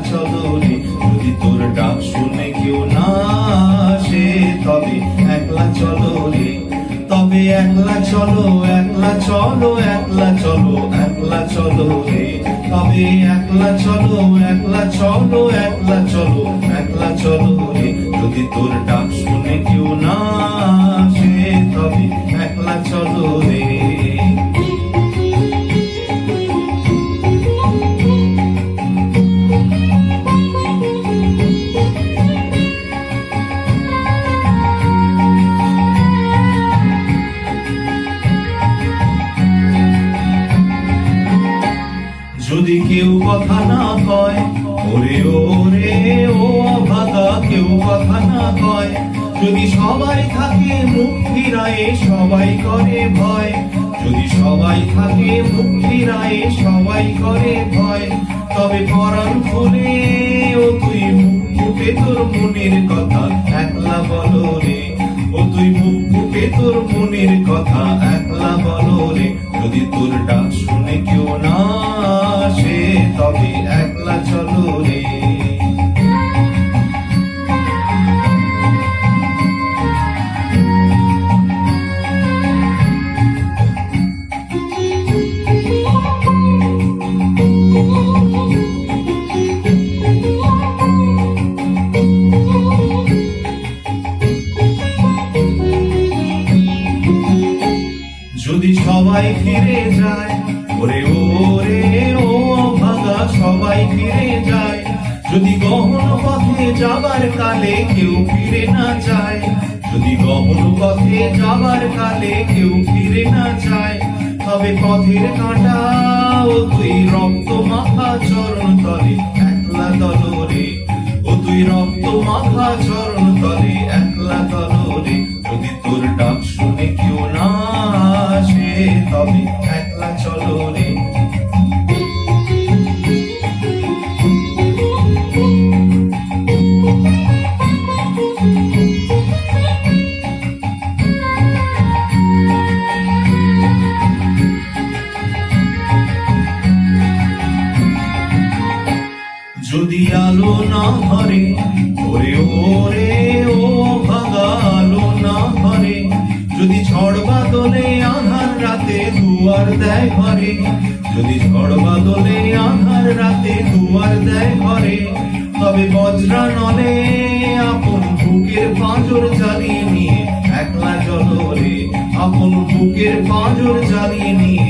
চলো রে, যদি তোর ডাক শুনে কেউ না আসে তবে একলা চলো রে, তবে একলা চলো, একলা চলো, একলা চলো, একলা চলো রে, তবে একলা চলো, একলা চলো, একলা চলো, একলা চলো রে, যদি তোর ডাক শুনে কেউ না আসে তবে একলা চলো রে। যদি কেউ কথা না কয়, ওরে ওরে ও অভাগা, কেউ কথা না কয়, যদি সবাই থাকে মুখ ফিরায়ে সবাই করে ভয়, যদি সবাই থাকে মুখ ফিরায়ে সবাই করে ভয়, তবে পরাণ খুলে ও তুই মুখ ফুটে তোর মনের কথা একলা বলো রে, ও তুই মুখ ফুটে তোর মনের কথা একলা বলো রে, যদি তোর ডাক শুনে কেউ না আসে তবে একলা চলো রে। যদি সবাই ফিরে যায়, ওরে ওরে ও ভাগা সবাই ফিরে যায়, যদি গহন পথে যাবার কালে কেউ ফিরে না যায়, যদি গহন পথে যাবার কালে কেউ ফিরে না যায়, তবে পথের কাঁটা ও তুই রক্ত মাখা চরণ তলে একলা দলো রে, ও তুই রক্ত মাখা চরণ তলে একলা দলো রে, যদি তোর ডাক শুনে কেউ না আসে তবে একলা চলো রে। যদি আলো না ধরে, ওরে ওরে ও ভাগা আলো না ধরে, যদি ঝড় বাদলে আঁধার রাতে দুয়ার দেয় ঘরে, যদি ঝড় বাদলে আঁধার রাতে দুয়ার দেয় ঘরে, তবে বজ্রা নলে আপন বুকের পাঁজর জ্বালিয়ে নিয়ে একলা চলো রে, আপন বুকের পাঁজর জ্বালিয়ে নিয়ে